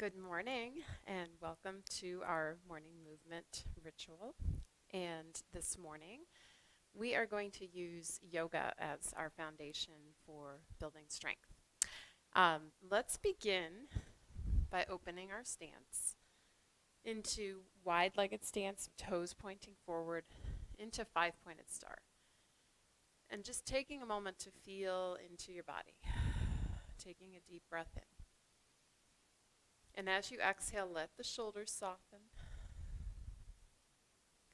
Good morning, and welcome to our morning movement ritual. And this morning, we are going to use yoga as our foundation for building strength. Let's begin by opening our stance into wide legged stance, toes pointing forward, into five pointed star. And just taking a moment to feel into your body, taking a deep breath in. And as you exhale, let the shoulders soften.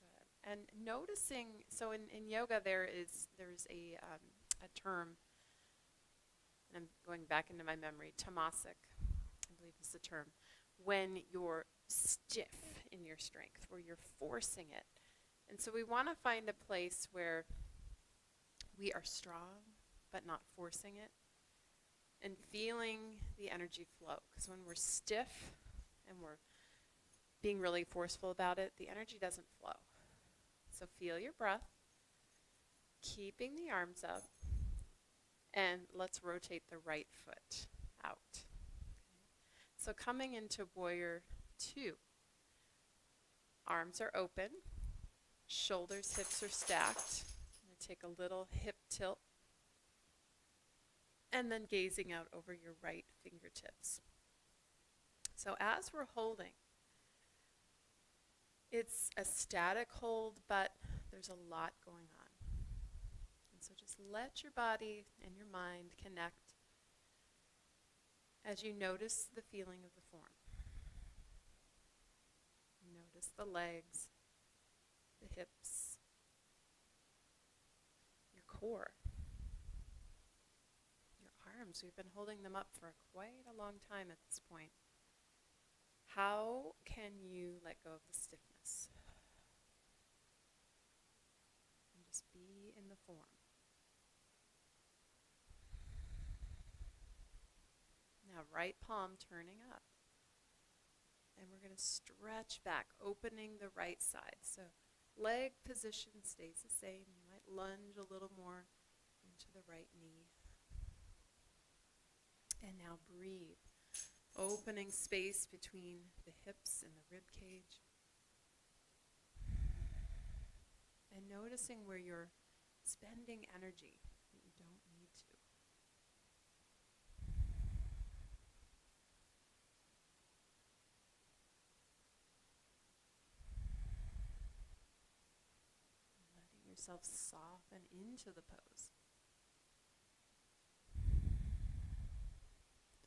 Good. And noticing, so in yoga there's a term, and I'm going back into my memory, tamasic, I believe is the term, when you're stiff in your strength, where you're forcing it. And so we want to find a place where we are strong, but not forcing it, and feeling the energy flow. Because when we're stiff and we're being really forceful about it, the energy doesn't flow. So feel your breath, keeping the arms up, and let's rotate the right foot out. Okay. So coming into warrior two. Arms are open, shoulders, hips are stacked. I'm going to take a little hip tilt, and then gazing out over your right fingertips. So as we're holding, it's a static hold, but there's a lot going on. And so just let your body and your mind connect as you notice the feeling of the form. Notice the legs, the hips, your core, your arms. We've been holding them up for quite a long time at this point. How can you let go of the stiffness? And just be in the form. Now right palm turning up. And we're going to stretch back, opening the right side. So leg position stays the same. You might lunge a little more into the right knee. And now breathe, opening space between the hips and the rib cage. And noticing where you're spending energy that you don't need to. Letting yourself soften into the pose.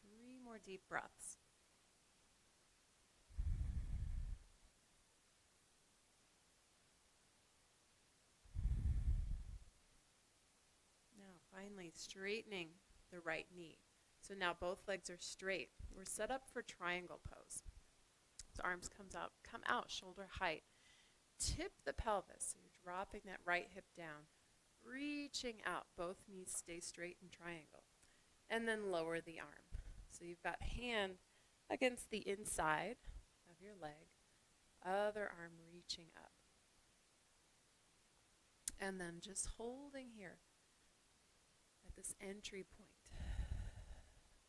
3 more deep breaths. Now finally straightening the right knee. So now both legs are straight. We're set up for triangle pose. So arms come out shoulder height. Tip the pelvis, so you're dropping that right hip down, reaching out. Both knees stay straight in triangle. And then lower the arm. So you've got hand against the inside of your leg, other arm reaching up. And then just holding here at this entry point.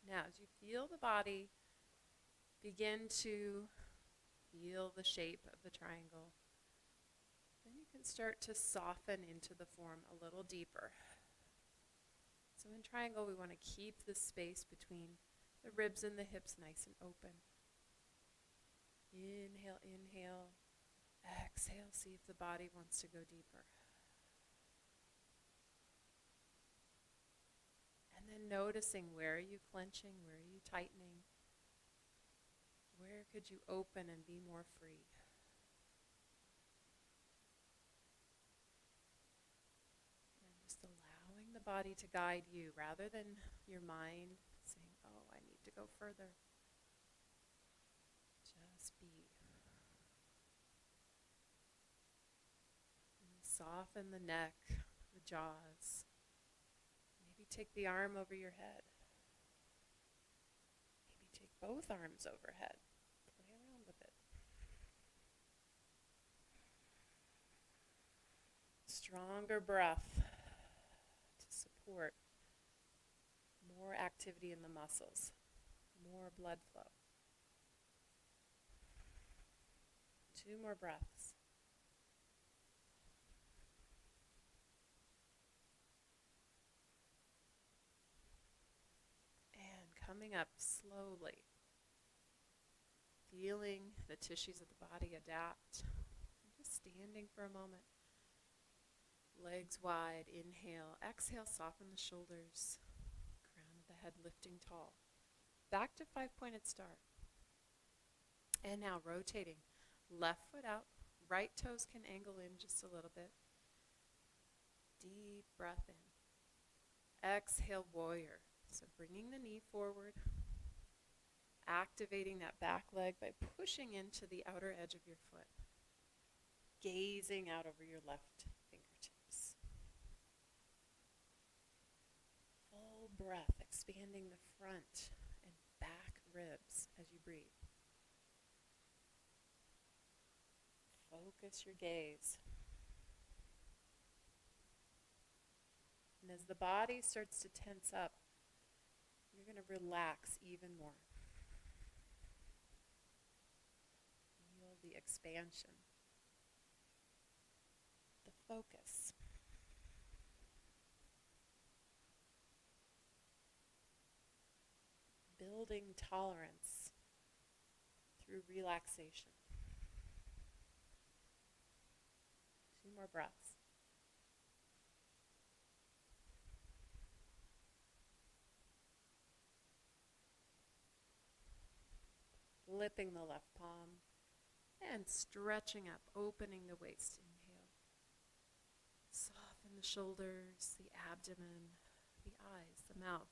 Now, as you feel the body begin to feel the shape of the triangle, then you can start to soften into the form a little deeper. So in triangle, we want to keep the space between the ribs and the hips nice and open. Inhale, inhale. Exhale, see if the body wants to go deeper. And then noticing, where are you clenching, where are you tightening? Where could you open and be more free? And just allowing the body to guide you rather than your mind saying, oh, I need to go further. Just be. And soften the neck, the jaws. Maybe take the arm over your head. Maybe take both arms overhead. Play around with it. Stronger breath to support more activity in the muscles, more blood flow. 2 more breaths. And coming up slowly, feeling the tissues of the body adapt. And just standing for a moment. Legs wide, inhale. Exhale, soften the shoulders. Crown of the head lifting tall. Back to 5-pointed star. And now rotating. Left foot out. Right toes can angle in just a little bit. Deep breath in. Exhale, warrior. So bringing the knee forward. Activating that back leg by pushing into the outer edge of your foot. Gazing out over your left fingertips. Full breath, expanding the front and back ribs as you breathe. Focus your gaze. And as the body starts to tense up, you're going to relax even more. Feel the expansion, the focus. Building tolerance through relaxation. 2 more breaths. Flipping the left palm and stretching up, opening the waist. Inhale. Soften the shoulders, the abdomen, the eyes, the mouth.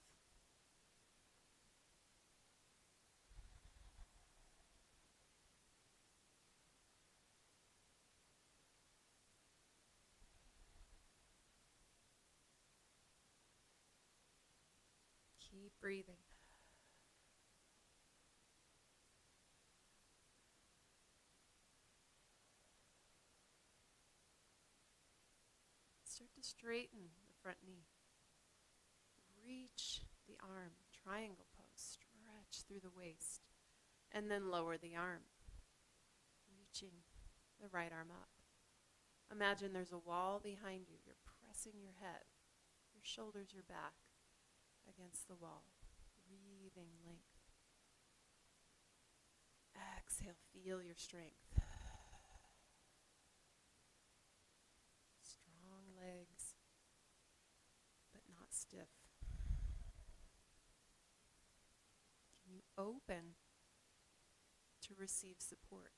Keep breathing. Start to straighten the front knee. Reach the arm, triangle pose. Stretch through the waist. And then lower the arm, reaching the right arm up. Imagine there's a wall behind you. You're pressing your head, your shoulders, your back against the wall. Breathing length. Exhale, feel your strength. Strong legs, but not stiff. Can you open to receive support?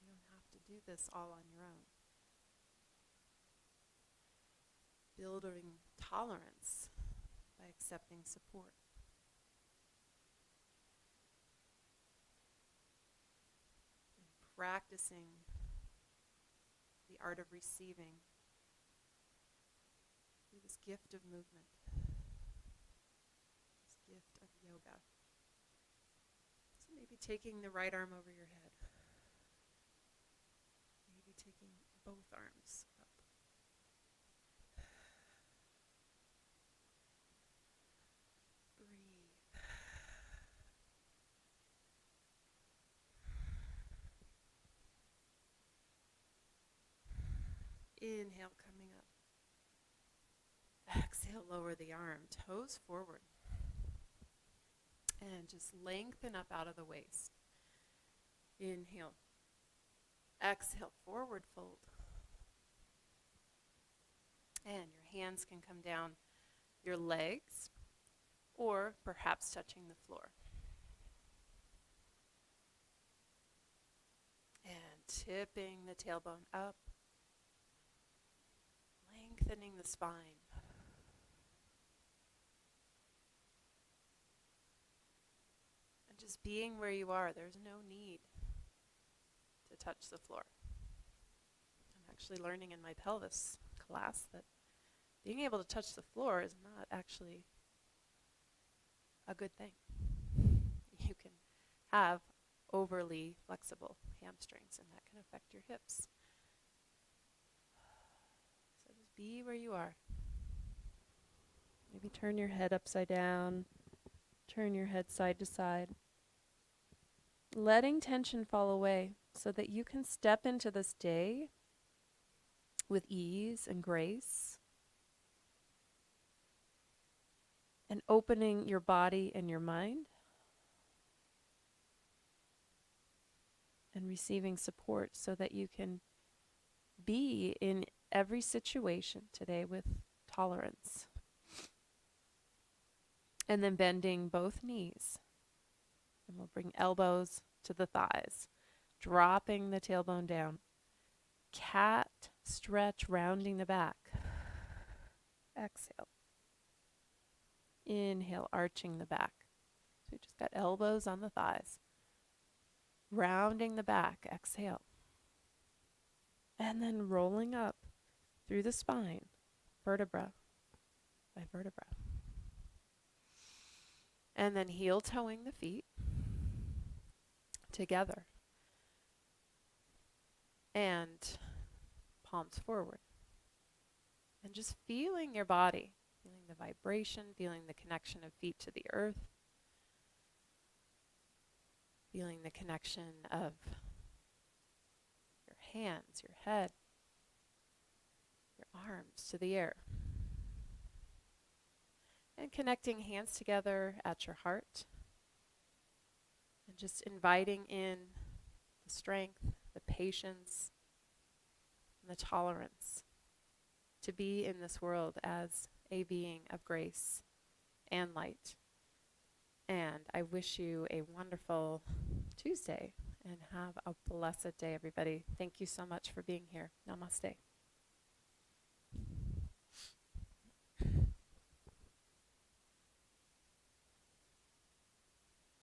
You don't have to do this all on your own. Building tolerance by accepting support. And practicing the art of receiving through this gift of movement, this gift of yoga. So maybe taking the right arm over your head. Maybe taking both arms up. Inhale, coming up. Exhale, lower the arm, toes forward. And just lengthen up out of the waist. Inhale. Exhale, forward fold. And your hands can come down your legs or perhaps touching the floor. And tipping the tailbone up. Lengthening the spine. And just being where you are, there's no need to touch the floor. I'm actually learning in my pelvis class that being able to touch the floor is not actually a good thing. You can have overly flexible hamstrings, and that can affect your hips. So just be where you are. Maybe turn your head upside down, turn your head side to side. letting tension fall away so that you can step into this day with ease and grace, and opening your body and your mind, and receiving support so that you can be in every situation today with tolerance. And then bending both knees. And we'll bring elbows to the thighs, dropping the tailbone down. Cat stretch, rounding the back. Exhale. Inhale, arching the back. So we just got elbows on the thighs. Rounding the back, exhale. And then rolling up through the spine, vertebra by vertebra. And then heel toeing the feet together. And palms forward. And just feeling your body, feeling the vibration, feeling the connection of feet to the earth, feeling the connection of your hands, your head, your arms to the air. And connecting hands together at your heart. And just inviting in the strength, the patience, and the tolerance to be in this world as a being of grace and light. And I wish you a wonderful Tuesday and have a blessed day, everybody. Thank you so much for being here. Namaste.